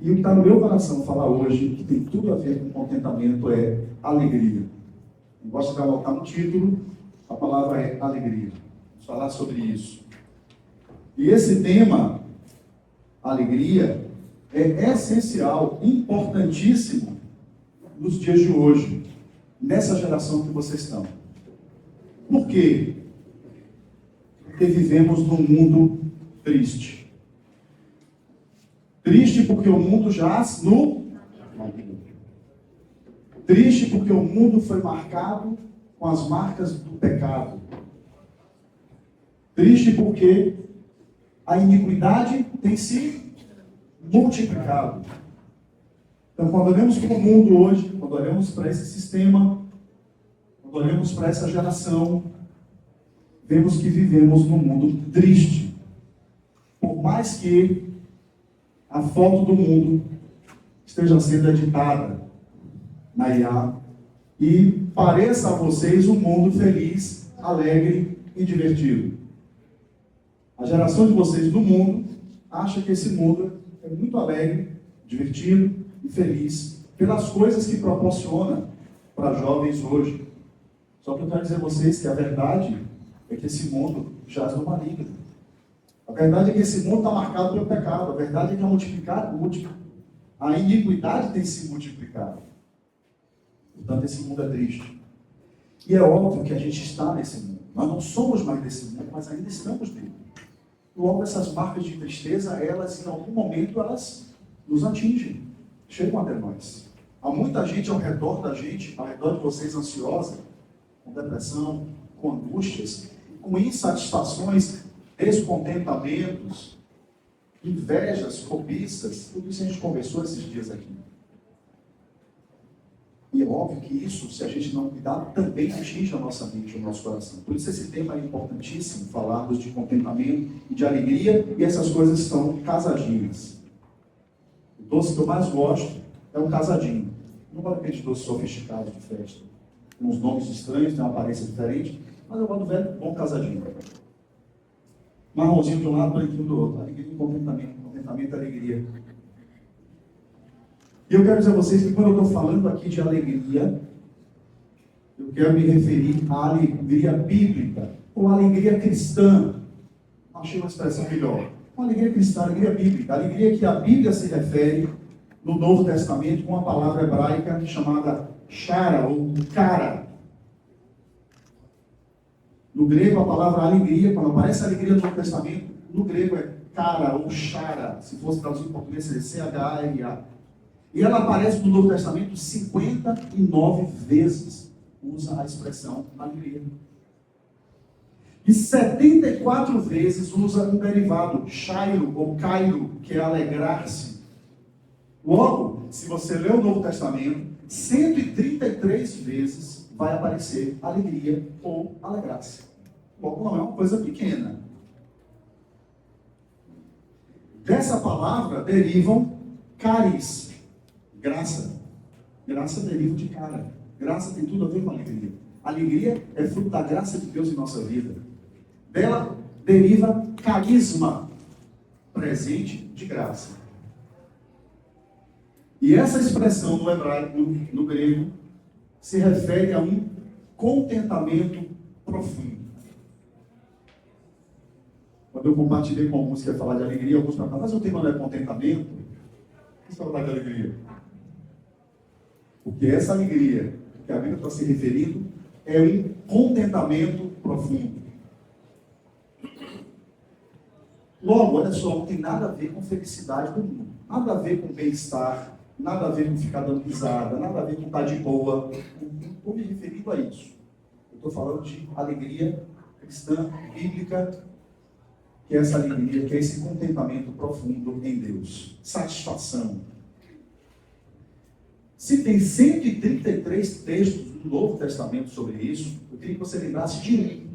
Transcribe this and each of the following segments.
E o que está no meu coração falar hoje, que tem tudo a ver com contentamento, é alegria. Eu gosto de colocar no título, a palavra é alegria. Vamos falar sobre isso. E esse tema, alegria, é essencial, importantíssimo nos dias de hoje, nessa geração que vocês estão. Por quê? Porque vivemos num mundo triste. Triste porque o mundo jaz no maligno. Triste porque o mundo foi marcado com as marcas do pecado. Triste porque a iniquidade tem se multiplicado. Então, quando olhamos para o mundo hoje, quando olhamos para esse sistema, quando olhamos para essa geração, vemos que vivemos num mundo triste. Por mais que a foto do mundo esteja sendo editada na IA e pareça a vocês um mundo feliz, alegre e divertido. A geração de vocês do mundo acha que esse mundo é muito alegre, divertido e feliz pelas coisas que proporciona para jovens hoje. Só que eu quero dizer a vocês que a verdade é que esse mundo jaz no maligno. A verdade é que esse mundo está marcado pelo pecado. A verdade é que a iniquidade tem se multiplicado. Portanto, esse mundo é triste. E é óbvio que a gente está nesse mundo. Nós não somos mais desse mundo, mas ainda estamos nele. Logo, essas marcas de tristeza, elas, em algum momento, elas nos atingem. Chegam até nós. Há muita gente ao redor da gente, ao redor de vocês, ansiosa, com depressão, com angústias, com insatisfações, descontentamentos, invejas, cobiças. Tudo isso a gente conversou esses dias aqui. E é óbvio que isso, se a gente não cuidar, também atinge a nossa mente, o nosso coração. Por isso esse tema é importantíssimo, falarmos de contentamento e de alegria, e essas coisas estão casadinhas. O doce que eu mais gosto é o casadinho. Não gosto daqueles doces sofisticados de festa, com uns nomes estranhos, tem uma aparência diferente, mas eu gosto do velho bom casadinho. Marronzinho de um lado, branquinho do outro. Alegria e contentamento, contentamento e alegria. E eu quero dizer a vocês que quando eu estou falando aqui de alegria, eu quero me referir à alegria bíblica, ou alegria cristã. Achei uma expressão melhor. Uma alegria cristã, alegria bíblica. A alegria que a Bíblia se refere no Novo Testamento com uma palavra hebraica chamada chara, ou cara. No grego, a palavra alegria, quando aparece alegria no Novo Testamento, no grego é cara ou chara. Se fosse traduzido em português, seria C-H-R-A. E ela aparece no Novo Testamento 59 vezes. Usa a expressão alegria. E 74 vezes usa um derivado, chairo ou cairo, que é alegrar-se. Logo, se você ler o Novo Testamento, 133 vezes vai aparecer alegria ou alegrar-se. Logo, não é uma coisa pequena. Dessa palavra derivam caris. Graça. Graça deriva de cara. Graça tem tudo a ver com alegria. Alegria é fruto da graça de Deus em nossa vida. Dela deriva carisma, presente de graça. E essa expressão no hebraico, no grego, se refere a um contentamento profundo. Quando eu compartilhei com alguns que ia falar de alegria, alguns falaram, mas o tema não é contentamento? O que você vai falar de alegria? Porque essa alegria que a Bíblia está se referindo é um contentamento profundo. Logo, olha só, não tem nada a ver com felicidade do mundo. Nada a ver com bem-estar, nada a ver com ficar dando risada, nada a ver com estar de boa. Não estou me referindo a isso. Eu estou falando de alegria cristã, bíblica, que é essa alegria, que é esse contentamento profundo em Deus. Satisfação. Se tem 133 textos do Novo Testamento sobre isso, eu queria que você lembrasse de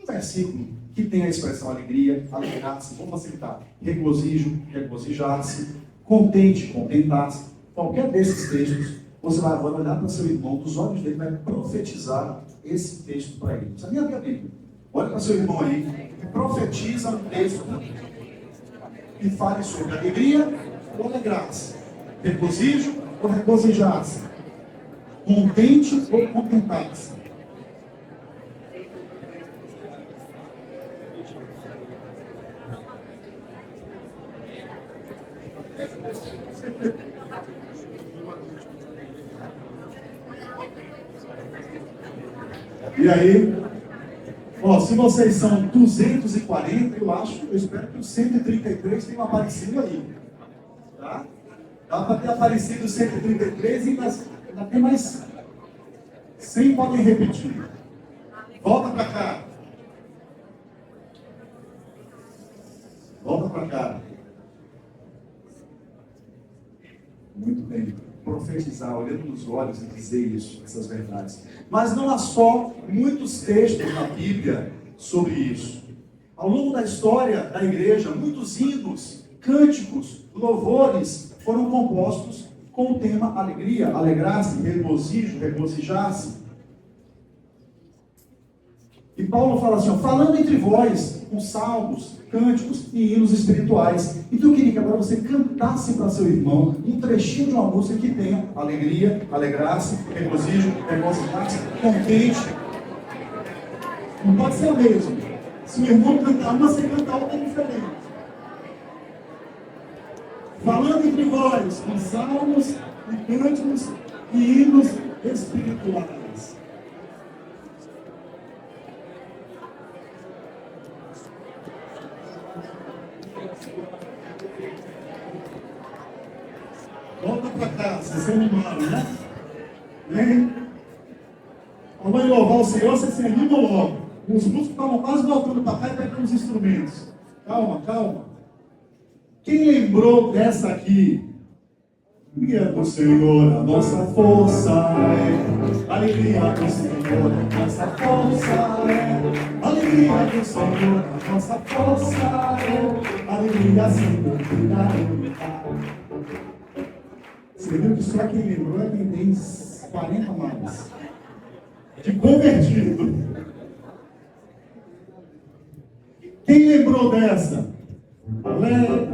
um versículo que tem a expressão alegria, alegrar-se, vamos facilitar, regozijo, regozijar-se, contente, contentar-se. Qualquer desses textos, você vai olhar para seu irmão, dos olhos dele, vai profetizar esse texto para ele. Não precisa nem abrir a Bíblia. Olha para seu irmão aí, profetiza um texto e fale sobre alegria, ou alegrar-se? Regozijo ou regozijar-se? Contente ou contentar-se? E aí, ó, se vocês são 240, eu espero que os 133 tenham aparecido aí. Tá? Dá para ter aparecido os 133 e ainda tem mais 100 podem repetir. Volta para cá. Volta para cá. Muito bem. Profetizar, olhando nos olhos e dizer isso, essas verdades. Mas não há só muitos textos na Bíblia sobre isso. Ao longo da história da igreja, muitos hinos, cânticos, louvores foram compostos com o tema alegria, alegrar-se, regozijo, regozijar-se. E Paulo fala assim, ó, falando entre vós, com salmos, cânticos e hinos espirituais. Então eu queria que agora você cantasse para seu irmão um trechinho de uma música que tenha alegria, alegrar-se, regozijo, regozijar-se, contente. Não pode ser o mesmo. Se o irmão cantar uma, você canta outra diferente. Falando entre vós, com salmos e cânticos e hinos espirituais. Volta para cá, vocês se animaram, né? Vem. Vamos louvar o Senhor, vocês se animam logo. Os músicos estavam quase voltando para cá e pegando os instrumentos. Calma, calma. Quem lembrou dessa aqui? Alegria do Senhor, a nossa força é. Alegria do Senhor, a nossa força é. Alegria do Senhor, a nossa força é. Alegria sem dúvida. Você viu que só quem lembrou é quem tem 40 mais. De convertido. Quem lembrou dessa? Alegre.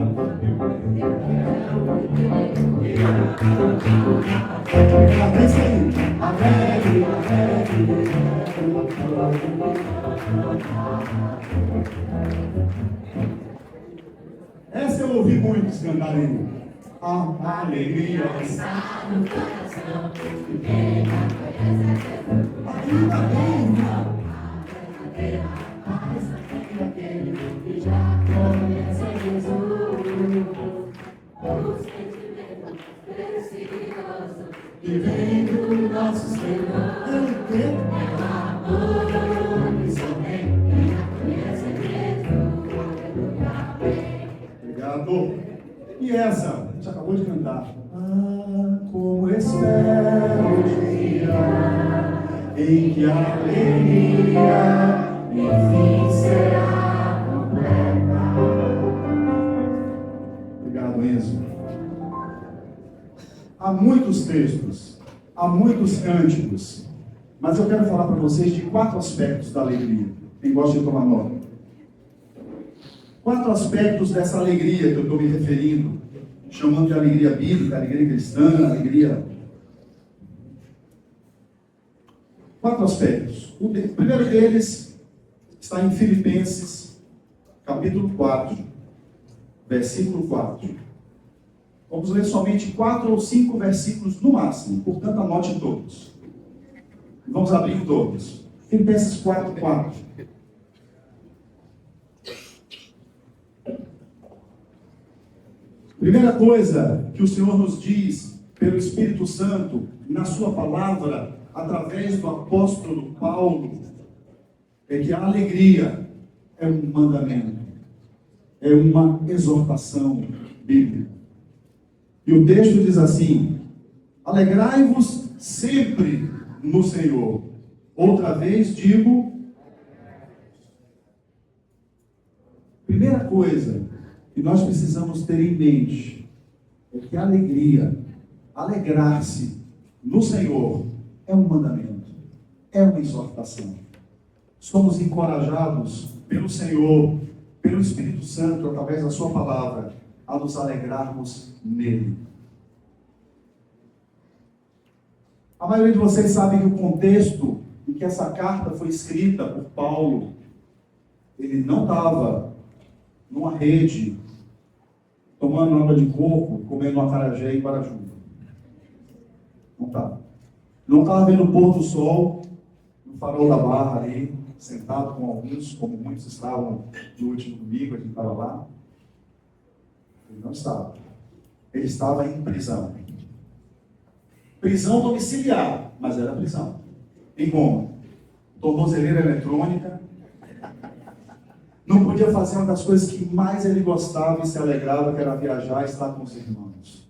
Isso aí. Alegre, alegre. Essa eu ouvi muitos cantarem. A alegria está no coração. Quem não conhece ainda bem. Aquele que já conhece Jesus. O sentimento precioso que vem do nosso Senhor. É o amor que só tem quem já conhece Jesus. Obrigado. E essa, a gente acabou de cantar. Ah, como espero o dia em que a alegria enfim será completa. Obrigado, Enzo. Há muitos textos, há muitos cânticos, mas eu quero falar para vocês de 4 aspectos da alegria. Quem gosta de tomar nota? 4 aspectos dessa alegria que eu estou me referindo, chamando de alegria bíblica, alegria cristã, alegria. 4 aspectos. O primeiro deles está em Filipenses, capítulo 4, versículo 4. Vamos ler somente 4 ou 5 versículos no máximo, portanto anote todos. Vamos abrir todos. Filipenses 4, 4. Primeira coisa que o Senhor nos diz pelo Espírito Santo, na sua palavra, através do apóstolo Paulo, é que a alegria é um mandamento, é uma exortação bíblica. E o texto diz assim: alegrai-vos sempre no Senhor. Outra vez digo, primeira coisa que nós precisamos ter em mente é que a alegria, alegrar-se no Senhor, é um mandamento, é uma exortação. Somos encorajados pelo Senhor, pelo Espírito Santo, através da sua palavra, a nos alegrarmos nele. A maioria de vocês sabe que o contexto em que essa carta foi escrita por Paulo, ele não estava numa rede, tomando água de coco, comendo um acarajé em Guarajuba. Não estava. Não estava vendo o pôr do sol no farol da Barra ali, sentado com alguns, como muitos estavam no último domingo, a gente estava lá. Ele não estava. Ele estava em prisão. Prisão domiciliar, mas era prisão. Em Roma. Tornozeleira eletrônica. Não podia fazer uma das coisas que mais ele gostava e se alegrava, que era viajar e estar com os irmãos.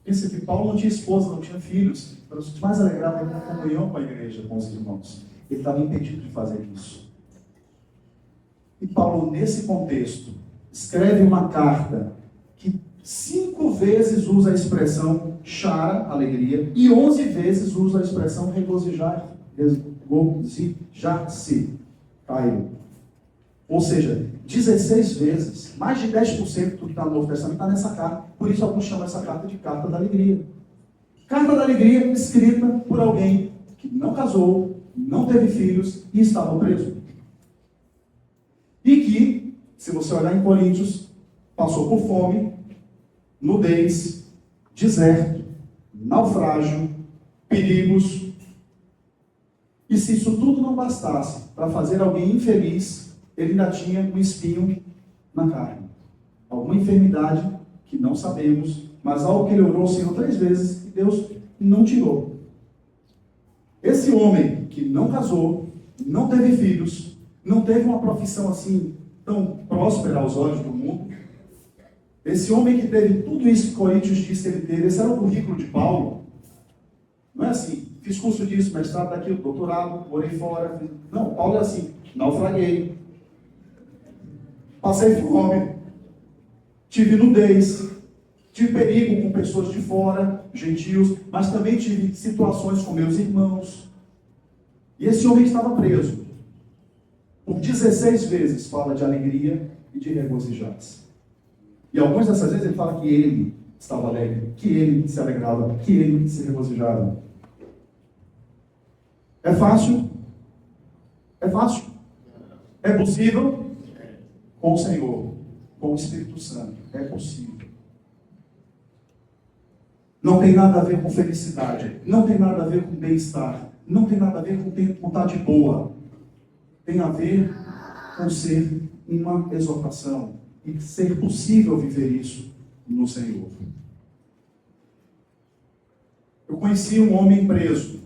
Pensa que Paulo não tinha esposa, não tinha filhos. Mas o que mais alegrava era a comunhão com a igreja, com os irmãos. Ele estava impedido de fazer isso. E Paulo, nesse contexto, escreve uma carta que 5 vezes usa a expressão chara, alegria, e 11 vezes usa a expressão regozijar, regozijar-se, Caio. Ou seja, 16 vezes, mais de 10% do que está no Novo Testamento está nessa carta. Por isso alguns chamam essa carta de carta da alegria. Carta da alegria escrita por alguém que não casou, não teve filhos e estava preso. E que, se você olhar em Coríntios, passou por fome, nudez, deserto, naufrágio, perigos. E se isso tudo não bastasse para fazer alguém infeliz, ele ainda tinha um espinho na carne. Alguma enfermidade que não sabemos, mas algo que ele orou ao Senhor 3 vezes e Deus não tirou. Esse homem que não casou, não teve filhos, não teve uma profissão assim tão próspera aos olhos do mundo, esse homem que teve tudo isso que Coríntios diz que ele teve, esse era o currículo de Paulo. Não é assim, fiz curso disso, mestrado daquilo, doutorado, morei fora. Não, Paulo é assim, naufraguei, passei fome, tive nudez, tive perigo com pessoas de fora, gentios, mas também tive situações com meus irmãos. E esse homem estava preso. Por 16 vezes fala de alegria e de regozijar-se. E algumas dessas vezes ele fala que ele estava alegre, que ele se alegrava, que ele se regozijava. É fácil? É fácil? É possível? Com o Senhor, com o Espírito Santo, é possível. Não tem nada a ver com felicidade, não tem nada a ver com bem-estar, não tem nada a ver com estar de boa. Tem a ver com ser uma exortação e ser possível viver isso no Senhor. Eu conheci um homem preso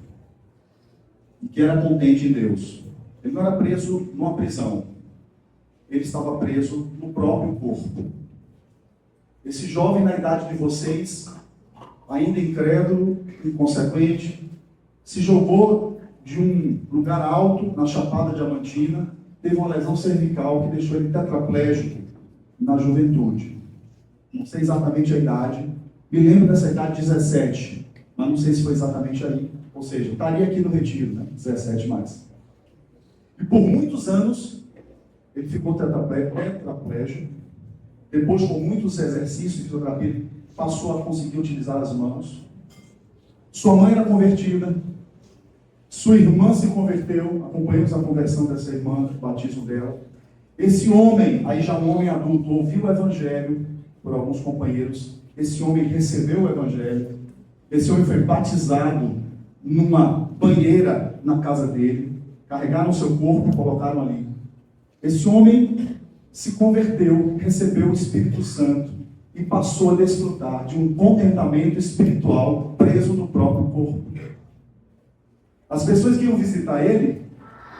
e que era contente em Deus. Ele não era preso numa prisão. Ele estava preso no próprio corpo. Esse jovem na idade de vocês, ainda incrédulo, inconsequente, se jogou de um lugar alto, na Chapada Diamantina, teve uma lesão cervical que deixou ele tetraplégico na juventude. Não sei exatamente a idade, me lembro dessa idade 17, mas não sei se foi exatamente aí, ou seja, estaria aqui no retiro, né? 17 mais. E por muitos anos, ele ficou tetraplégico, depois com muitos exercícios de fisioterapia, ele passou a conseguir utilizar as mãos. Sua mãe era convertida, sua irmã se converteu, acompanhamos a conversão dessa irmã, o batismo dela. Esse homem, aí já um homem adulto, ouviu o evangelho por alguns companheiros. Esse homem recebeu o evangelho. Esse homem foi batizado numa banheira na casa dele. Carregaram o seu corpo e colocaram ali. Esse homem se converteu, recebeu o Espírito Santo e passou a desfrutar de um contentamento espiritual preso no próprio corpo. As pessoas que iam visitar ele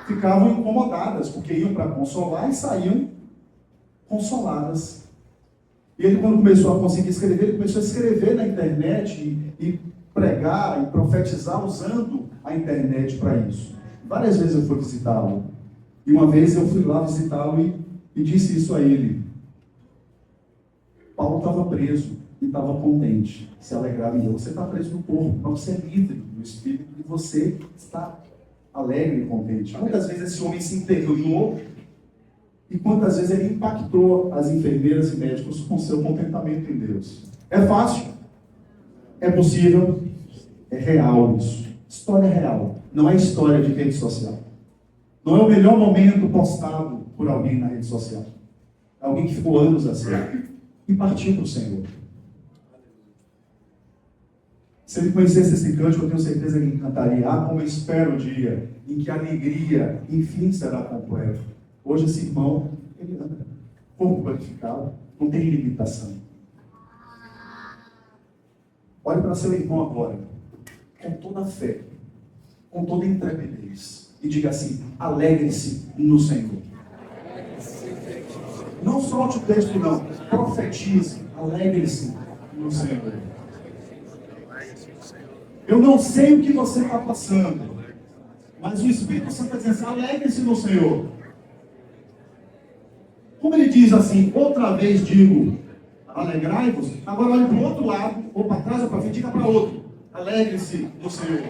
ficavam incomodadas, porque iam para consolar e saíam consoladas. E ele, quando começou a conseguir escrever, ele começou a escrever na internet e pregar e profetizar usando a internet para isso. Várias vezes eu fui visitá-lo. E uma vez eu fui lá visitá-lo e disse isso a ele. Paulo estava preso e estava contente, se alegrava em Deus. Você está preso no corpo, mas você é livre no espírito e você está alegre e contente. Muitas vezes esse homem se internou E quantas vezes ele impactou as enfermeiras e médicos com seu contentamento em Deus. É fácil? É possível? É real isso. História real. Não é história de rede social. Não é o melhor momento postado por alguém na rede social. É alguém que ficou anos assim e partiu para o Senhor. Se ele conhecesse esse cântico, eu tenho certeza que ele cantaria: ah, como eu espero o dia em que a alegria, enfim, será completa. Hoje esse irmão, ele anda pouco qualificado, não tem limitação. Olhe para seu irmão agora, com toda a fé, com toda a intrepidez, e diga assim: alegre-se no Senhor. Não solte o texto, não. Profetize, alegre-se no Senhor. Eu não sei o que você está passando, mas o Espírito Santo está dizendo assim: alegre-se no Senhor. Como ele diz assim: outra vez digo, alegrai-vos. Agora olhe para o outro lado, ou para trás ou para frente, diga para outro: alegre-se no Senhor.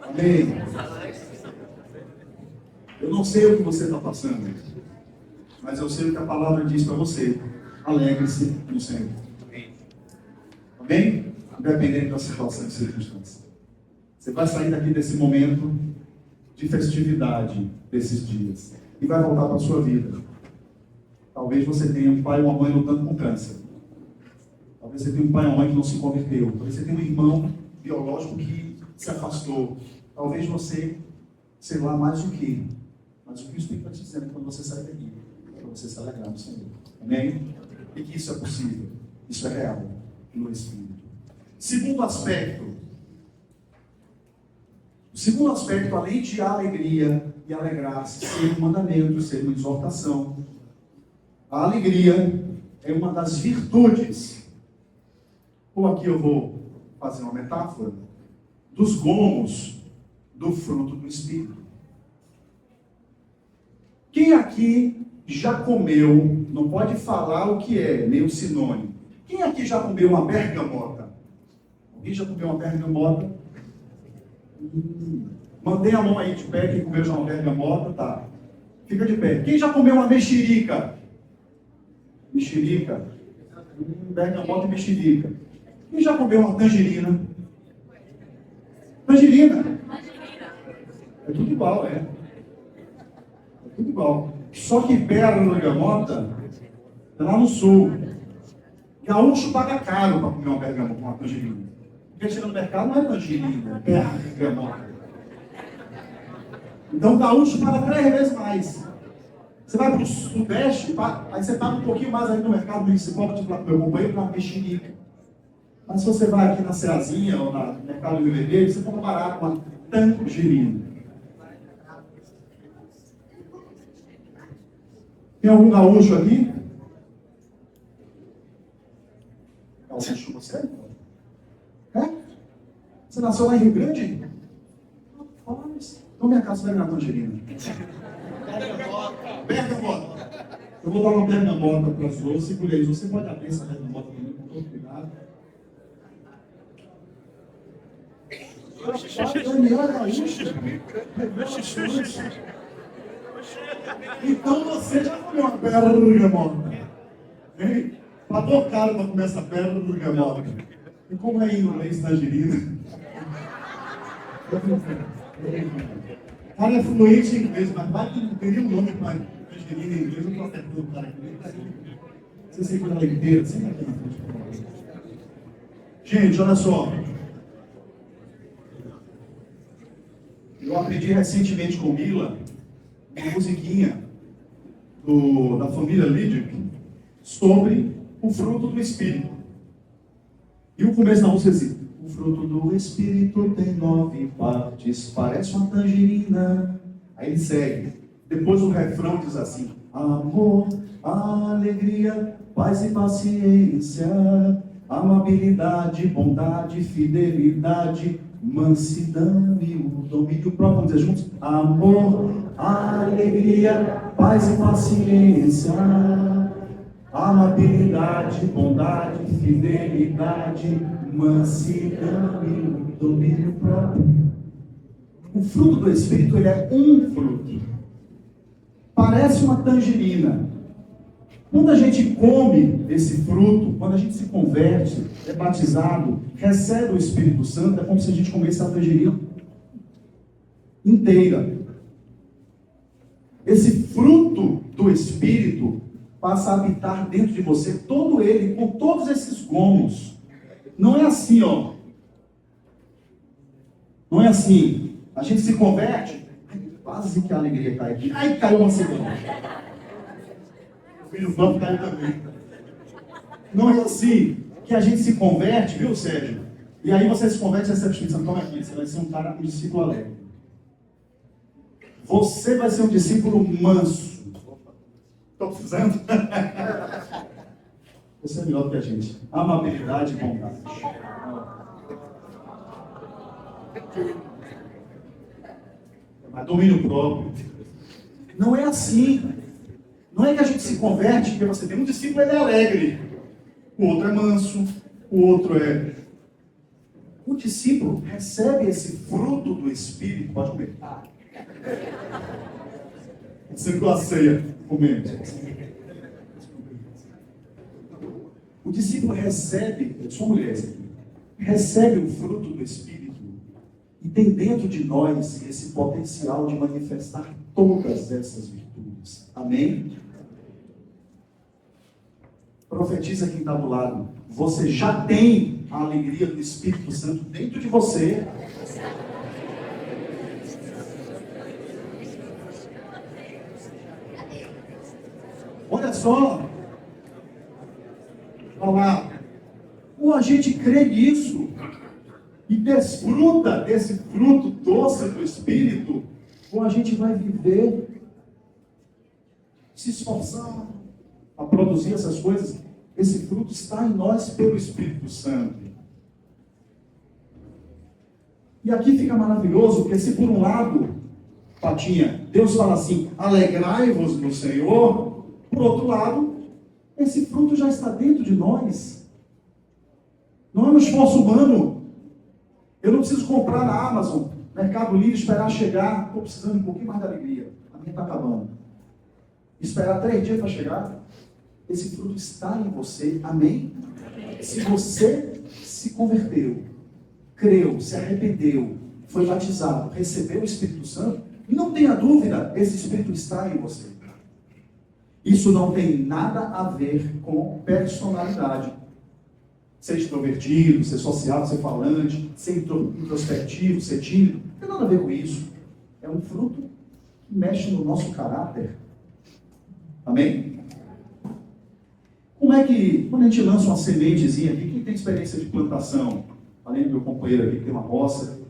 Amém. Eu não sei o que você está passando, mas eu sei o que a palavra diz para você: alegre-se no Senhor. Amém? Independente da situação e circunstância. Você vai sair daqui desse momento de festividade desses dias e vai voltar para a sua vida. Talvez você tenha um pai ou uma mãe lutando com câncer. Talvez você tenha um pai ou uma mãe que não se converteu. Talvez você tenha um irmão biológico que se afastou. Talvez você, sei lá, mais o que. Mas o que o Espírito está te dizendo quando você sai daqui? É para você se alegrar no Senhor. Amém? E que isso é possível. Isso é real no Espírito. Segundo aspecto. O segundo aspecto, além de alegria e alegrar-se, ser um mandamento, ser uma exortação. A alegria é uma das virtudes. Ou aqui eu vou fazer uma metáfora dos gomos do fruto do Espírito. Quem aqui já comeu, não pode falar o que é, meio sinônimo. Quem aqui já comeu uma bergamota? Alguém já comeu uma bergamota? Mantenha a mão aí de pé, quem comeu já uma bergamota, tá. Fica de pé. Quem já comeu uma mexerica? Mexerica. Bergamota e mexerica. Quem já comeu uma tangerina? Tangerina. É tudo igual, é. É tudo igual. Só que bergamota é lá no sul. Gaúcho paga caro para comer uma bergamota, uma tangerina. Porque chega no mercado não é tangerina, é bergamota. Então o gaúcho paga 3 vezes mais. Você vai para o sudeste, aí você paga um pouquinho mais aí no mercado municipal para te falar com meu companheiro, para uma mexerica. Mas se você vai aqui na Ceazinha ou no mercado do Rio Vermelho, você compra barato uma tangerina. Tem algum gaúcho aqui? Gaúcho você? É? Você nasceu lá em Rio Grande? Rapaz, então minha casa vai ganhar tangerina. Bergamota. Eu vou dar uma bergamota para as duas. Segura aí. Você pode abrir essa bergamota também com todo cuidado. Então você já comeu uma bergamota. Hein? Pagou caro para comer essa bergamota. E como é em inglês tangerina? O cara é fluente em inglês, mas vai que não teria um nome para tangerina em inglês, eu estou acertando o cara aqui. Você segura ela inteira, assim aqui na frente. Gente, olha só. Eu aprendi recentemente com Mila uma musiquinha da família Lídic sobre o fruto do Espírito. E o começo da música é assim: o fruto do Espírito tem 9 partes, parece uma tangerina. Aí ele segue. Depois o refrão diz assim: amor, alegria, paz e paciência, amabilidade, bondade, fidelidade, mansidão e o domínio próprio. Vamos dizer juntos: amor, alegria, paz e paciência, amabilidade, bondade, fidelidade, mansidão e domínio próprio. O fruto do Espírito, ele é um fruto. Parece uma tangerina. Quando a gente come esse fruto, quando a gente se converte, é batizado, recebe o Espírito Santo, é como se a gente comesse a tangerina inteira. Esse fruto do Espírito passa a habitar dentro de você, todo ele, com todos esses gomos. Não é assim, ó. Não é assim. A gente se converte, quase que a alegria cai aqui. Ai, caiu uma segunda. O filho próprio caiu também. Não é assim que a gente se converte, viu, Sérgio? E aí você se converte e recebe o Espírito Santo. Toma aqui, você vai ser um cara, um discípulo alegre. Você vai ser um discípulo manso. Estou precisando? Você é melhor do que a gente. Amabilidade e bondade. Mas domínio próprio. Não é assim. Não é que a gente se converte porque você tem um discípulo, ele é alegre. O outro é manso. O outro é... O discípulo recebe esse fruto do Espírito. Pode comer. Você ficou a ceia comendo. O discípulo recebe, eu sou mulher aqui, recebe o fruto do Espírito e tem dentro de nós esse potencial de manifestar todas essas virtudes. Amém? Profetiza quem está do lado. Você já tem a alegria do Espírito Santo dentro de você. Olha só. Olha lá. Ou a gente crê nisso e desfruta desse fruto doce do Espírito, ou a gente vai viver se esforçando a produzir essas coisas. Esse fruto está em nós pelo Espírito Santo. E aqui fica maravilhoso, porque se por um lado, Patinha, Deus fala assim, alegrai-vos no Senhor, por outro lado, esse fruto já está dentro de nós. Não é um esforço humano. Eu não preciso comprar na Amazon, Mercado Livre, esperar chegar. Estou precisando de um pouquinho mais de alegria. A minha está acabando. Esperar 3 dias para chegar. Esse fruto está em você. Amém? Se você se converteu, creu, se arrependeu, foi batizado, recebeu o Espírito Santo, não tenha dúvida, esse Espírito está em você. Isso não tem nada a ver com personalidade. Ser extrovertido, ser sociável, ser falante, ser introspectivo, ser tímido, não tem nada a ver com isso. É um fruto que mexe no nosso caráter. Amém? Como é que, quando a gente lança uma sementezinha aqui, quem tem experiência de plantação? Além do meu companheiro aqui que tem uma roça,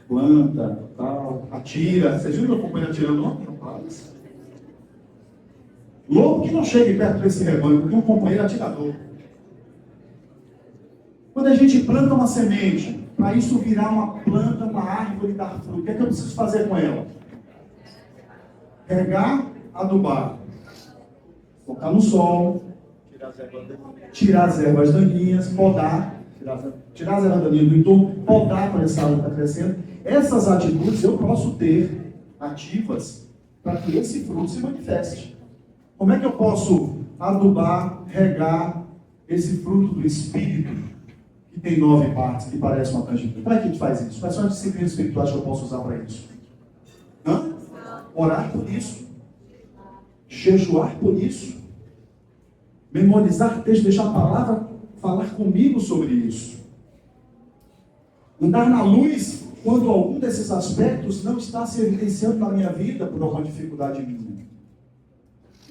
planta, tal, atira. Vocês viram meu companheiro atirando? Não faz. Lobo que não chegue perto desse rebanho, porque um companheiro é atirador. Quando a gente planta uma semente, para isso virar uma planta, uma árvore e dar fruto, o que é que eu preciso fazer com ela? Regar, adubar, colocar no sol, tirar as ervas daninhas, podar, tirar as ervas daninhas do entorno, podar para essa árvore estar crescendo. Essas atitudes eu posso ter ativas para que esse fruto se manifeste. Como é que eu posso adubar, regar esse fruto do Espírito, que tem 9 partes, que parece uma tangente? Como é que a gente faz isso? Quais são as disciplinas espirituais que eu posso usar para isso? Orar por isso. Jejuar por isso. Memorizar texto, deixar a palavra falar comigo sobre isso. Andar na luz quando algum desses aspectos não está se evidenciando na minha vida por alguma dificuldade minha.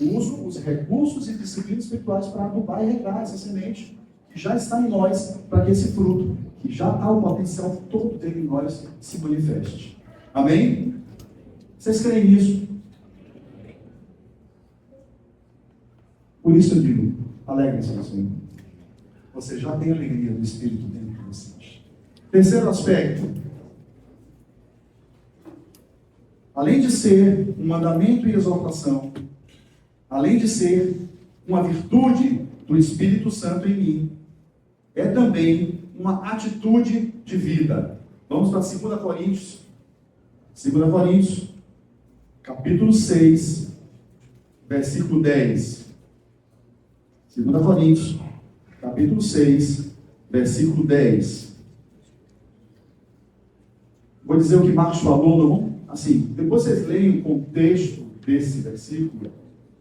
Uso os recursos e disciplinas espirituais para adubar e regar essa semente que já está em nós, para que esse fruto, que já há o potencial todo dele em nós, se manifeste. Amém? Vocês creem nisso? Por isso eu digo, alegrem-se no Senhor. Você já tem a alegria do Espírito dentro de vocês. Terceiro aspecto. Além de ser um mandamento e exortação, além de ser uma virtude do Espírito Santo em mim, é também uma atitude de vida. Vamos para 2 Coríntios. 2 Coríntios, capítulo 6, versículo 10. 2 Coríntios, capítulo 6, versículo 10. Vou dizer o que Marcos falou, não? Assim, depois vocês leem o contexto desse versículo,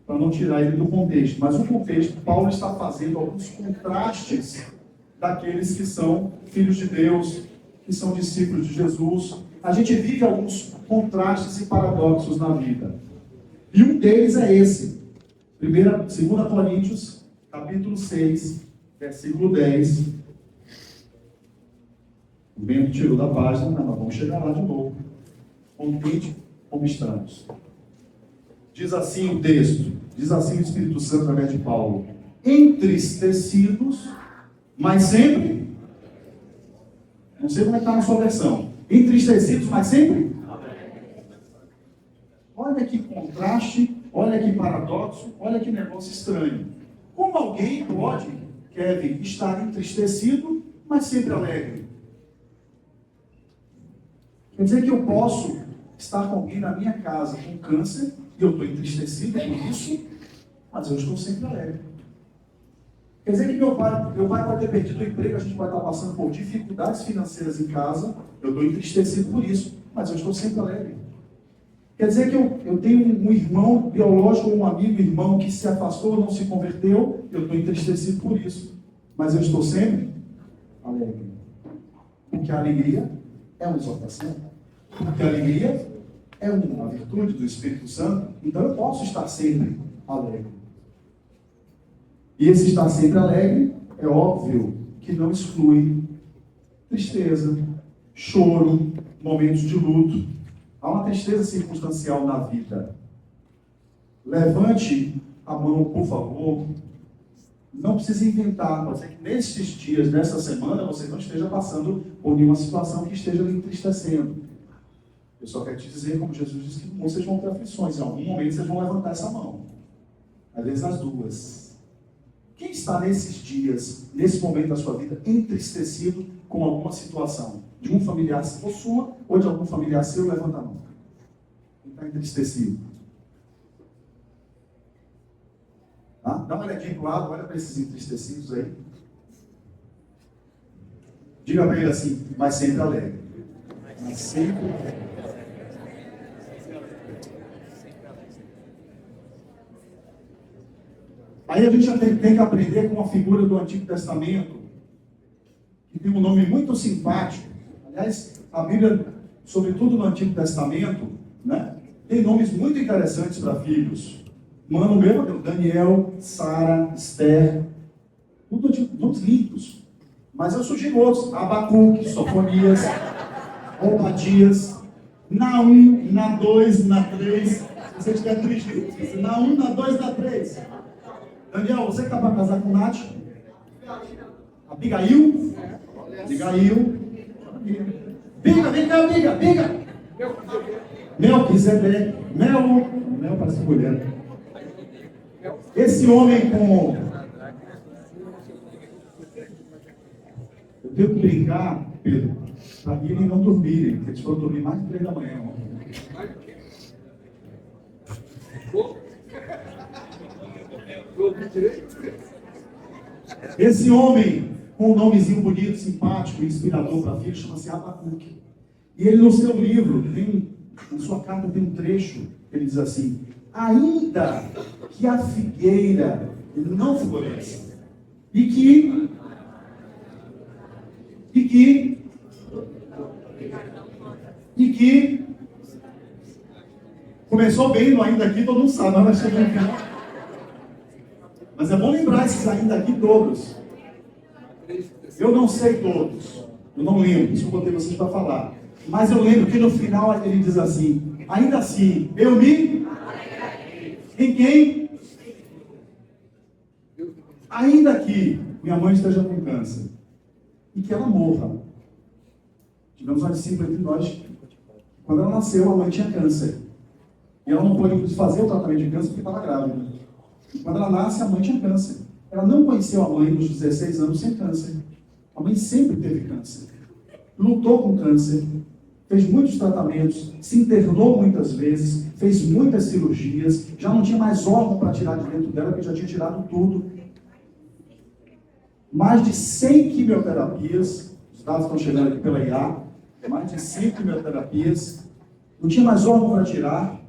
para não tirar ele do contexto. Mas o contexto, Paulo está fazendo alguns contrastes daqueles que são filhos de Deus, que são discípulos de Jesus. A gente vive alguns contrastes e paradoxos na vida. E um deles é esse. 2 Coríntios, capítulo 6, versículo 10. O vento tirou da página, mas nós vamos chegar lá de novo. Contente como estamos. Diz assim o texto, diz assim o Espírito Santo através de Paulo: entristecidos, mas sempre, não sei como é que está na sua versão, entristecidos, mas sempre. Olha que contraste, olha que paradoxo, olha que negócio estranho. Como alguém pode, Kevin, estar entristecido, mas sempre alegre? Quer dizer que eu posso estar com alguém na minha casa com câncer, e eu estou entristecido por isso, mas eu estou sempre alegre. Quer dizer que meu pai pode ter perdido o emprego, a gente vai estar passando por dificuldades financeiras em casa, eu estou entristecido por isso, mas eu estou sempre alegre. Quer dizer que eu tenho um irmão biológico, um amigo irmão que se afastou, não se converteu, eu estou entristecido por isso, mas eu estou sempre alegre. Porque a alegria é uma exortação. Porque a alegria é uma virtude do Espírito Santo, então eu posso estar sempre alegre. E esse estar sempre alegre, é óbvio que não exclui tristeza, choro, momentos de luto. Há uma tristeza circunstancial na vida. Levante a mão, por favor. Não precisa inventar. Pode ser que nesses dias, nessa semana, você não esteja passando por nenhuma situação que esteja lhe entristecendo. Eu só quero te dizer, como Jesus disse, que vocês vão ter aflições. Em algum momento vocês vão levantar essa mão. Às vezes as duas. Quem está nesses dias, nesse momento da sua vida, entristecido com alguma situação? De um familiar, se for sua, ou de algum familiar seu, levanta a mão. Quem está entristecido? Tá? Dá uma olhadinha para o lado, olha para esses entristecidos aí. Diga para ele assim, mas sempre alegre. Mas sempre alegre. Aí a gente já tem que aprender com uma figura do Antigo Testamento, que tem um nome muito simpático. Aliás, a Bíblia, sobretudo no Antigo Testamento, né, tem nomes muito interessantes para filhos. Mano mesmo, Daniel, Sara, Esther, tudo nomes lindos. Mas eu sugiro outros: Abacuque, Sofonias, Obadias, Naum, na 2, na 3. Se você estiver triste, Naum, na 2, na 3. Daniel, você que está para casar com Nath? Abigail? Abigail. Biga, vem cá, Biga. Melquisedeque. Mel parece mulher. Esse homem com... Eu tenho que brincar, Pedro, para eles não dormirem, porque eles foram dormir mais de 3 da manhã ontem. Esse homem, com um nomezinho bonito, simpático, inspirador para filho, chama-se Abacuque. E ele, no seu livro, na sua carta, tem um trecho, ele diz assim: ainda que a figueira não floresça, e que começou bem no ainda aqui, todo mundo sabe, mas vai chegar no final. Mas é bom lembrar esses ainda aqui todos. Eu não sei todos, eu não lembro, isso eu botei vocês para falar. Mas eu lembro que no final ele diz assim: ainda assim, eu me... Em quem? Ainda que minha mãe esteja com câncer e que ela morra. Tivemos uma discípula entre nós. Quando ela nasceu, a mãe tinha câncer. E ela não pôde fazer o tratamento de câncer porque estava grávida. E quando ela nasce, a mãe tinha câncer. Ela não conheceu a mãe dos 16 anos sem câncer. A mãe sempre teve câncer. Lutou com câncer, fez muitos tratamentos, se internou muitas vezes, fez muitas cirurgias, já não tinha mais órgão para tirar de dentro dela, porque já tinha tirado tudo. Mais de 100 quimioterapias, os dados estão chegando aqui pela IA, mais de 100 quimioterapias, não tinha mais órgão para tirar.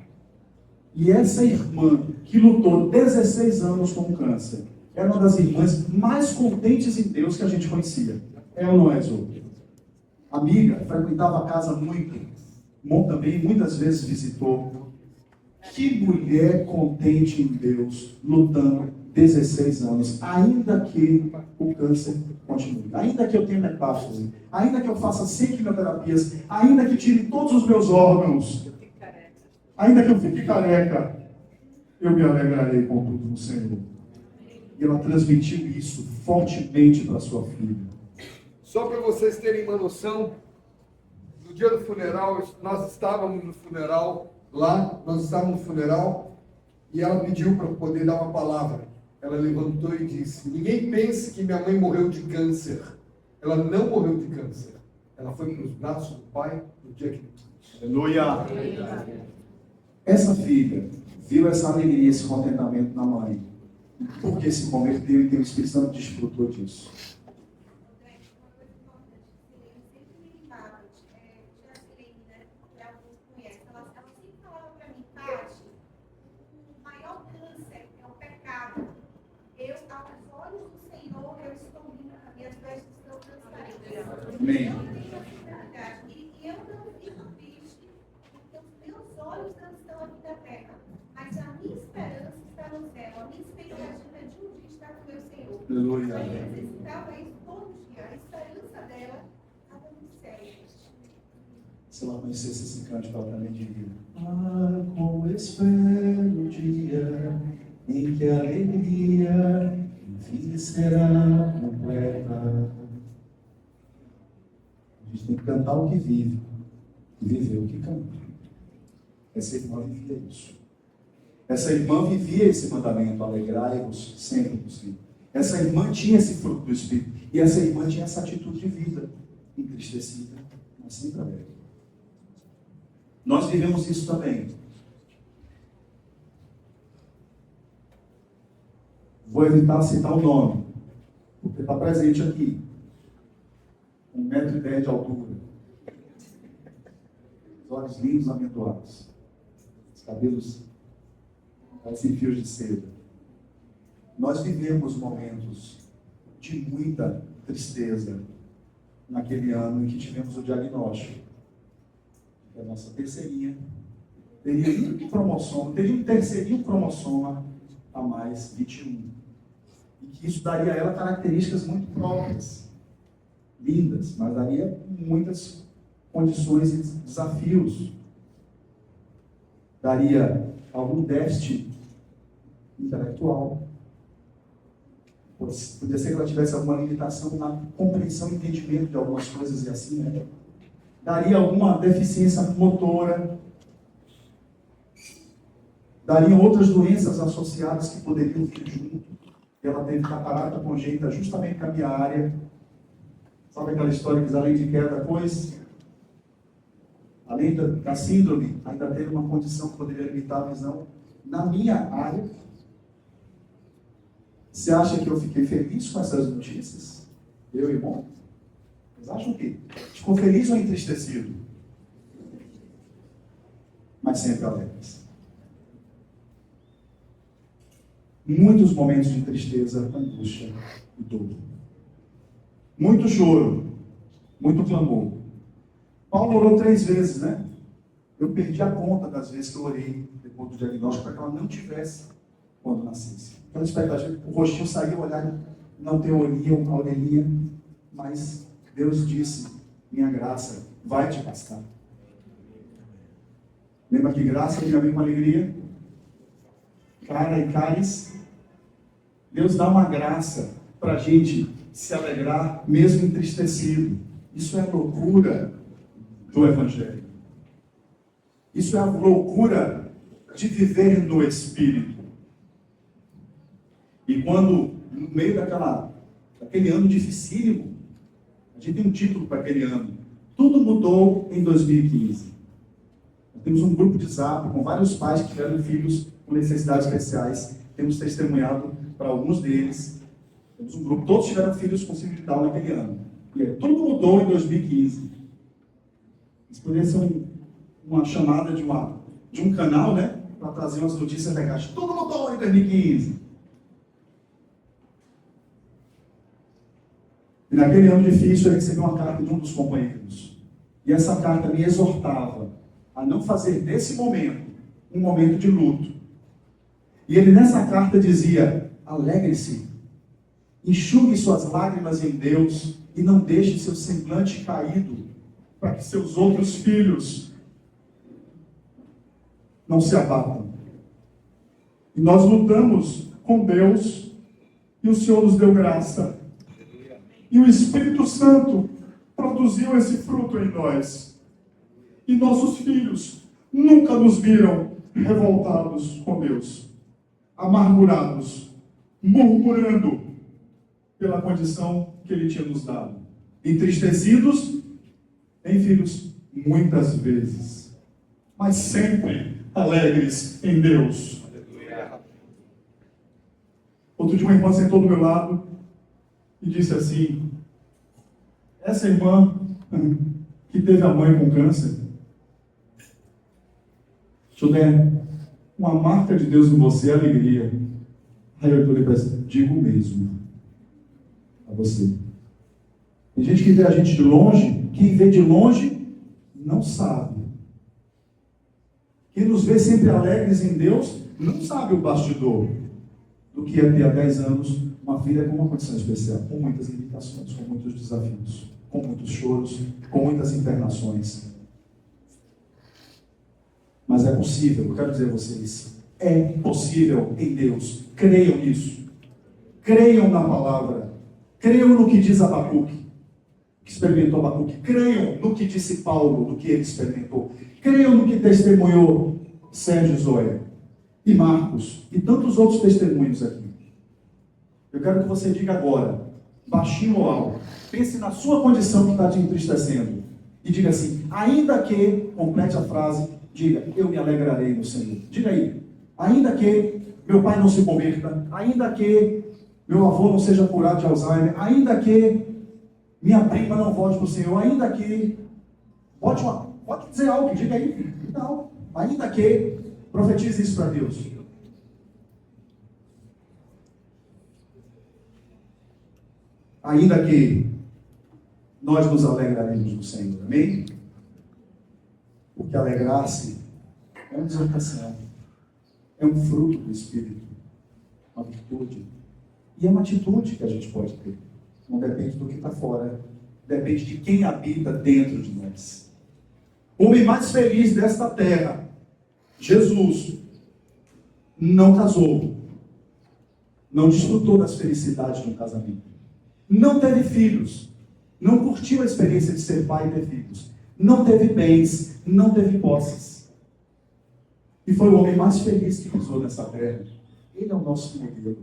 E essa irmã, que lutou 16 anos com o câncer, era uma das irmãs mais contentes em Deus que a gente conhecia. É ou não é, Zô? Amiga, frequentava a casa muito, também muitas vezes visitou. Que mulher contente em Deus, lutando 16 anos, ainda que o câncer continue, ainda que eu tenha metástase, ainda que eu faça 100 quimioterapias, ainda que tire todos os meus órgãos, ainda que eu fique careca, eu me alegrarei com tudo no Senhor. E ela transmitiu isso fortemente para sua filha. Só para vocês terem uma noção, no dia do funeral, nós estávamos no funeral, e ela pediu para poder dar uma palavra. Ela levantou e disse: ninguém pense que minha mãe morreu de câncer. Ela não morreu de câncer. Ela foi para os braços do pai no dia que... Aleluia! Essa filha viu essa alegria, esse contentamento na mãe, porque se converteu e tem o Espírito Santo desfrutou disso. Amém. E eu não fico triste, porque os meus olhos não estão aqui da terra, mas a minha esperança está no céu, a minha expectativa é de um dia estar com o meu Senhor. Aleluia. Ela necessitava isso todo dia, a esperança dela estava no céu. Se ela conhecesse esse cântico, ela também diria: ah, como espero o dia em que a alegria enfim será completa. A gente tem que cantar o que vive e viver o que canta. Essa irmã vivia isso. Essa irmã vivia esse mandamento: alegrai-vos sempre no Senhor. Essa irmã tinha esse fruto do Espírito. E essa irmã tinha essa atitude de vida, entristecida, mas sempre alegre. Nós vivemos isso também. Vou evitar citar o nome, porque está presente aqui. 1,10 m de altura. Os olhos lindos, amendoados. Os cabelos parecem fios de seda. Nós vivemos momentos de muita tristeza naquele ano em que tivemos o diagnóstico. A nossa terceirinha teria um cromossoma a mais, 21. E que isso daria a ela características muito próprias. Lindas, mas daria muitas condições e desafios. Daria algum déficit intelectual. Podia ser que ela tivesse alguma limitação na compreensão e entendimento de algumas coisas e assim, né? Daria alguma deficiência motora. Daria outras doenças associadas que poderiam vir junto. Ela teve catarata congênita justamente com a minha área. Sabe aquela história que além de queda, além da síndrome, ainda teve uma condição que poderia limitar a visão na minha área? Você acha que eu fiquei feliz com essas notícias? Eu, irmão? Vocês acham que ficou feliz ou entristecido? Mas sempre alegres. Muitos momentos de tristeza, angústia e dor. Muito choro, muito clamor. Paulo orou 3 vezes, né? Eu perdi a conta das vezes que eu orei depois do diagnóstico para que ela não tivesse quando nascesse. Aquela expectativa, o rostinho saía, olhar, não ter a orelhinha, mas Deus disse: minha graça vai te bastar. Lembra que graça vem a ver com alegria? Cara e cálice. Deus dá uma graça para a gente se alegrar, mesmo entristecido. Isso é a loucura do Evangelho. Isso é a loucura de viver no Espírito. E quando, no meio daquele ano dificílimo, A gente tem um título para aquele ano. Tudo mudou em 2015. Nós temos um grupo de Zap com vários pais que tiveram filhos com necessidades especiais. Temos testemunhado para alguns deles. Temos um grupo, todos tiveram filhos com síndrome de Down naquele ano. E tudo mudou em 2015. Isso poderia ser uma chamada de um canal, né? Para trazer umas notícias legais. Tudo mudou em 2015. E naquele ano difícil eu recebi uma carta de um dos companheiros. E essa carta me exortava a não fazer desse momento um momento de luto. E ele nessa carta dizia: alegre-se, enxugue suas lágrimas em Deus e não deixe seu semblante caído, para que seus outros filhos não se abatam. E nós lutamos com Deus e o Senhor nos deu graça. E o Espírito Santo produziu esse fruto em nós. E nossos filhos nunca nos viram revoltados com Deus, amargurados, murmurando pela condição que Ele tinha nos dado. Entristecidos, hein, filhos? Muitas vezes. Mas sempre alegres em Deus. Outro dia uma irmã sentou do meu lado e disse assim: essa irmã que teve a mãe com câncer, Judé, uma marca de Deus em você é alegria. Aí eu falei para ela: digo mesmo a você. Tem gente que vê a gente de longe, quem vê de longe não sabe. Quem nos vê sempre alegres em Deus não sabe o bastidor do que é ter há 10 anos uma filha com uma condição especial, com muitas limitações, com muitos desafios, com muitos choros, com muitas internações. Mas é possível, eu quero dizer a vocês, é possível em Deus. Creiam nisso. Creiam na palavra. Creiam no que diz Abacuque, que experimentou Abacuque. Creiam no que disse Paulo, no que ele experimentou. Creiam no que testemunhou Sérgio Zóia e Marcos e tantos outros testemunhos aqui. Eu quero que você diga agora, baixinho ou alto, pense na sua condição que está te entristecendo e diga assim: ainda que, complete a frase, diga: eu me alegrarei no Senhor. Diga aí: ainda que meu pai não se converta, ainda que meu avô não seja curado de Alzheimer, ainda que minha prima não volte para o Senhor, ainda que... Pode dizer algo, diga aí. Não, ainda que... Profetize isso para Deus. Ainda que nós nos alegraremos no Senhor. Amém? Porque alegrar-se é uma exortação. É um fruto do Espírito. Uma virtude. E é uma atitude que a gente pode ter. Não depende do que está fora. Depende de quem habita dentro de nós. O homem mais feliz desta terra, Jesus, não casou. Não desfrutou das felicidades de um casamento. Não teve filhos. Não curtiu a experiência de ser pai e ter filhos. Não teve bens. Não teve posses. E foi o homem mais feliz que pisou nessa terra. Ele é o nosso modelo.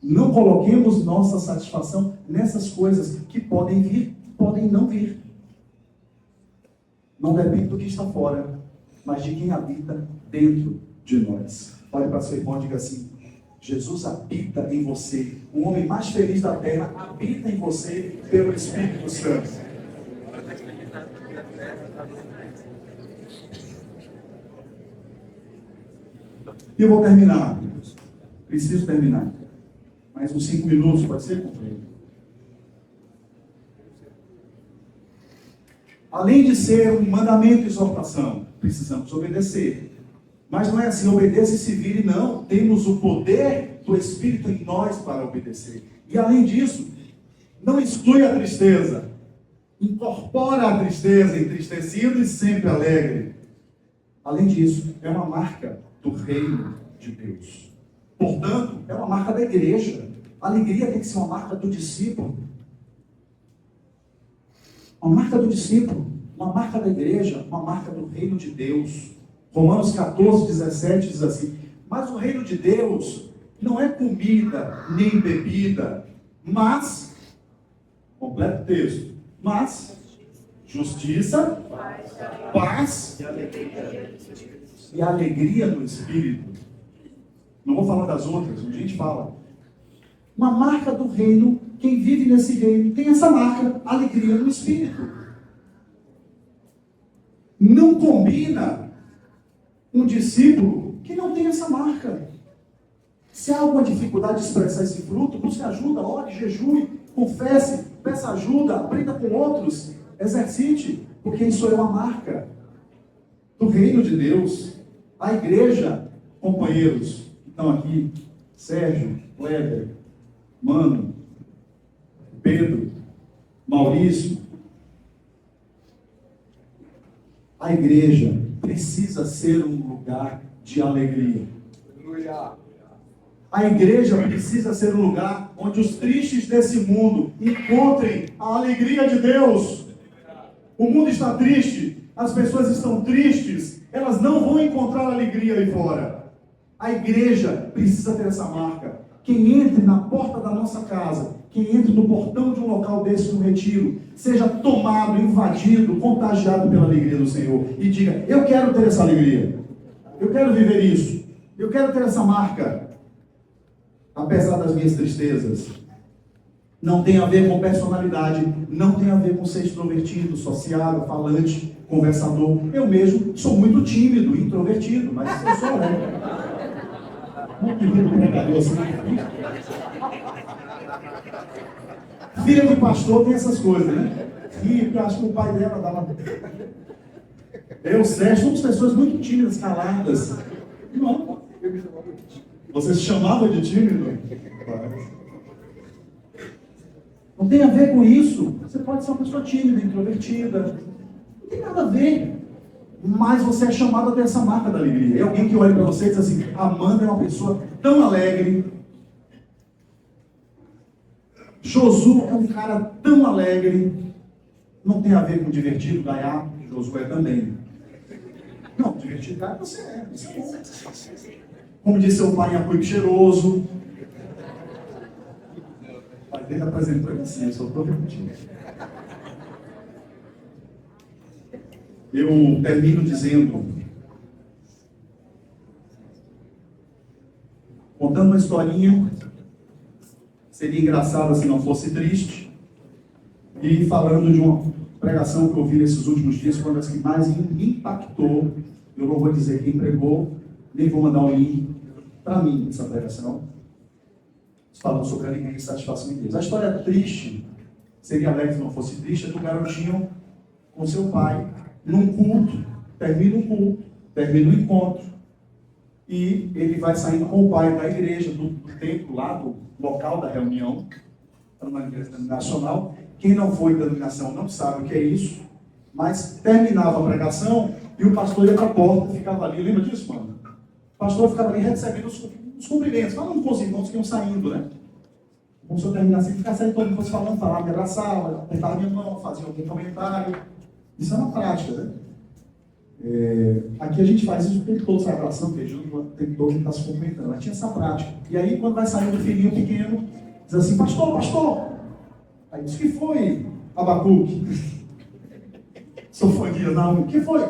Não coloquemos nossa satisfação nessas coisas que podem vir, podem não vir. Não depende do que está fora, mas de quem habita dentro de nós. Olhe para seu irmão e diga assim: Jesus habita em você. O homem mais feliz da terra habita em você pelo Espírito Santo. E eu vou terminar. Preciso terminar. Mais uns 5 minutos, pode ser, companheiro? Além de ser um mandamento e exortação, precisamos obedecer. Mas não é assim: obedeça e se vire, não. Temos o poder do Espírito em nós para obedecer. E além disso, não exclui a tristeza. Incorpora a tristeza, entristecido e sempre alegre. Além disso, é uma marca do reino de Deus. Portanto, é uma marca da igreja. A alegria tem que ser uma marca do discípulo. Uma marca do discípulo, uma marca da igreja, uma marca do reino de Deus. Romanos 14, 17 diz assim: mas o reino de Deus não é comida nem bebida, mas, completo texto, mas justiça, paz e alegria no Espírito. Não vou falar das outras, onde a gente fala. Uma marca do reino, quem vive nesse reino tem essa marca, alegria no Espírito. Não combina um discípulo que não tem essa marca. Se há alguma dificuldade de expressar esse fruto, busque ajuda, ore, jejue, confesse, peça ajuda, aprenda com outros, exercite, porque isso é uma marca do reino de Deus. A igreja, companheiros que estão aqui, Sérgio, Kleber, Mano, Pedro, Maurício, a igreja precisa ser um lugar de alegria. A igreja precisa ser um lugar onde os tristes desse mundo encontrem a alegria de Deus. O mundo está triste, as pessoas estão tristes, elas não vão encontrar alegria aí fora. A igreja precisa ter essa marca. Quem entre na porta da nossa casa, quem entre no portão de um local desse no retiro, seja tomado, invadido, contagiado pela alegria do Senhor e diga: eu quero ter essa alegria, eu quero viver isso, eu quero ter essa marca, apesar das minhas tristezas. Não tem a ver com personalidade, não tem a ver com ser extrovertido, sociável, falante, conversador. Eu mesmo sou muito tímido, introvertido, mas eu sou alegre. Não tem pregador assim. Filha de pastor tem essas coisas, né? E eu acho que o pai dela dava. Eu, Sérgio, somos pessoas muito tímidas, caladas. Não. Você se chamava de tímido? Não tem a ver com isso. Você pode ser uma pessoa tímida, introvertida. Não tem nada a ver. Mas você é chamado a ter essa marca da alegria. É alguém que olha para você e diz assim: Amanda é uma pessoa tão alegre. Josué é um cara tão alegre. Não tem a ver com divertido, gaiato. Josué também. Não, divertido, cara, você é. Isso é bom. Como disse seu pai, apoio cheiroso. O pai dele apresentou ele assim, eu só estou repetindo. Eu termino dizendo, contando uma historinha, seria engraçada se não fosse triste, e falando de uma pregação que eu ouvi nesses últimos dias, foi uma das que mais me impactou. Eu não vou dizer quem pregou, nem vou mandar o link para mim, essa pregação, falando sobre alegria e satisfação em Deus. A história triste, seria alegre se não fosse triste, é do garotinho com seu pai, num culto, termina o culto, termina o encontro, e ele vai saindo com o pai da igreja, do templo lá, do local da reunião, para uma igreja denominacional. Quem não foi denominação não sabe o que é isso, mas terminava a pregação e o pastor ia para a porta, ficava ali. Lembra disso, mano? O pastor ficava ali recebendo os cumprimentos, falando com os irmãos que iam saindo, né? Como se eu terminasse, ele ficasse aí, todo mundo fosse falando, falava, me abraçava, apertava minha mão, fazia algum comentário. Isso é uma prática, né? Aqui a gente faz isso o tempo todo, essa abração, beijando, o tempo todo ele está se cumprimentando. Mas tinha essa prática. E aí, quando vai saindo o filhinho pequeno, diz assim: pastor, pastor. Aí diz: que foi, Abacuque? Sofania, não, o que foi?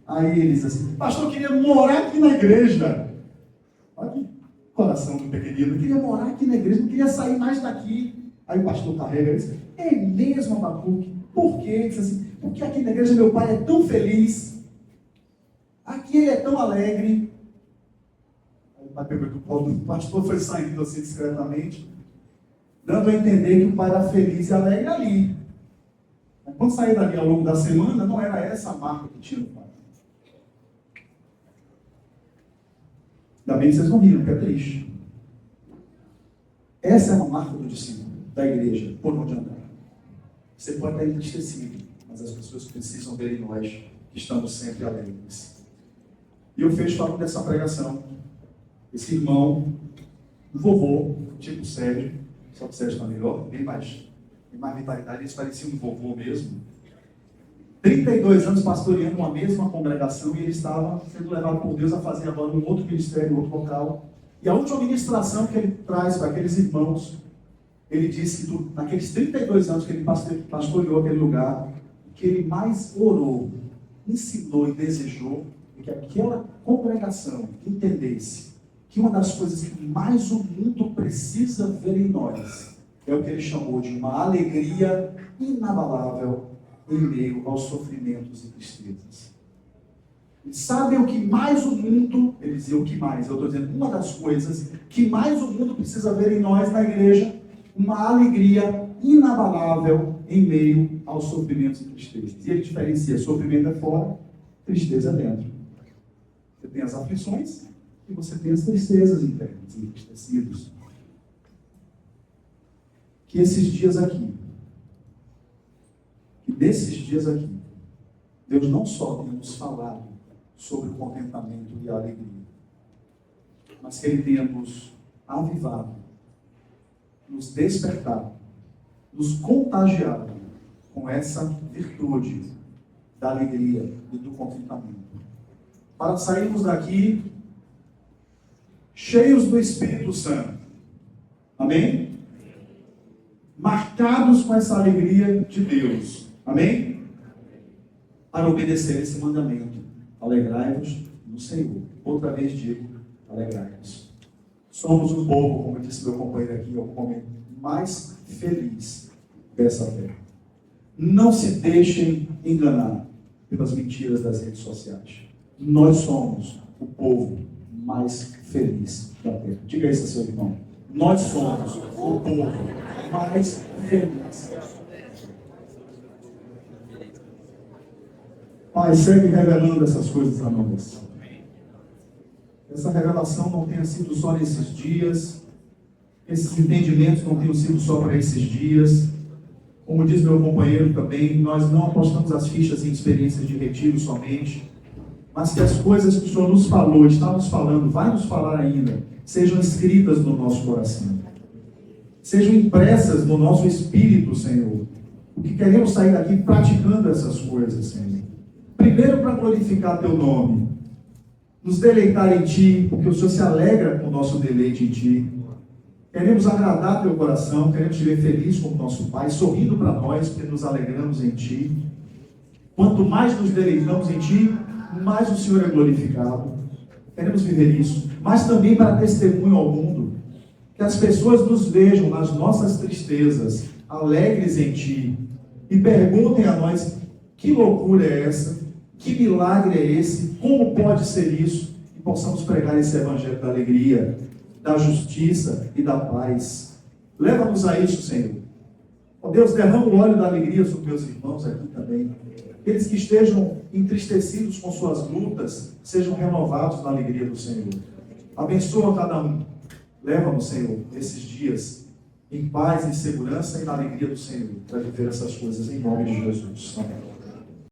Aí ele diz assim: pastor, eu queria morar aqui na igreja. Olha que coração do pequenino, eu queria morar aqui na igreja, não queria sair mais daqui. Aí o pastor carrega e diz: é mesmo, Abacuque? Por quê? Ele diz assim: porque aqui na igreja meu pai é tão feliz, aqui ele é tão alegre. Aí o pai pegou o pastor foi saindo assim discretamente, dando a entender que o pai era feliz e alegre ali. Mas quando sair dali ao longo da semana, não era essa a marca que tinha o pai. Ainda bem que vocês não riram, porque é triste. Essa é uma marca do discípulo, da igreja, por onde andar. Você pode estar entristecido, mas as pessoas precisam ver em nós que estamos sempre alegres. E eu fecho falando dessa pregação. Esse irmão, um vovô, tipo Sérgio, só que o Sérgio está melhor, tem mais vitalidade, eles pareciam um vovô mesmo. 32 anos pastoreando uma mesma congregação, e ele estava sendo levado por Deus a fazer agora um outro ministério, um outro local. E a última ministração que ele traz para aqueles irmãos Ele disse que naqueles 32 anos que ele pastoreou aquele lugar, o que ele mais orou, ensinou e desejou é que aquela congregação entendesse que uma das coisas que mais o mundo precisa ver em nós é o que ele chamou de uma alegria inabalável em meio aos sofrimentos e tristezas. E sabem o que mais o mundo, ele dizia o que mais, eu estou dizendo, uma das coisas que mais o mundo precisa ver em nós na igreja, uma alegria inabalável em meio aos sofrimentos e tristezas. E ele diferencia, sofrimento é fora, tristeza é dentro. Você tem as aflições e você tem as tristezas internas, entristecidos. Que esses dias aqui, que desses dias aqui, Deus não só tenha nos falado sobre o contentamento e a alegria, mas que Ele tenha nos avivado, nos despertado, nos contagiado com essa virtude da alegria e do contentamento. Para sairmos daqui cheios do Espírito Santo. Amém? Marcados com essa alegria de Deus. Amém? Para obedecer esse mandamento. Alegrai-vos no Senhor. Outra vez digo, alegrai-vos. Somos o povo, como disse meu companheiro aqui, é o homem mais feliz dessa terra. Não se deixem enganar pelas mentiras das redes sociais. Nós somos o povo mais feliz da terra. Diga isso a seu irmão. Nós somos o povo mais feliz. Pai, segue revelando essas coisas a nós. Essa revelação não tenha sido só nesses dias. Esses entendimentos não tenham sido só para esses dias. Como diz meu companheiro também, nós não apostamos as fichas em experiências de retiro somente, mas que as coisas que o Senhor nos falou, está nos falando, vai nos falar ainda, sejam escritas no nosso coração. Sejam impressas no nosso espírito, Senhor. Porque queremos sair daqui praticando essas coisas, Senhor. Primeiro para glorificar Teu nome, nos deleitar em Ti, porque o Senhor se alegra com o nosso deleite em Ti. Queremos agradar Teu coração, queremos te ver feliz como nosso Pai, sorrindo para nós, porque nos alegramos em Ti. Quanto mais nos deleitamos em Ti, mais o Senhor é glorificado. Queremos viver isso, mas também para testemunho ao mundo, que as pessoas nos vejam nas nossas tristezas, alegres em Ti, e perguntem a nós, que loucura é essa? Que milagre é esse? Como pode ser isso? E possamos pregar esse evangelho da alegria, da justiça e da paz. Leva-nos a isso, Senhor. Ó Deus, derrama o óleo da alegria sobre meus irmãos aqui também. Aqueles que estejam entristecidos com suas lutas, sejam renovados na alegria do Senhor. Abençoa cada um. Leva-nos, Senhor, esses dias em paz, em segurança e na alegria do Senhor, para viver essas coisas em nome de Jesus. Amém.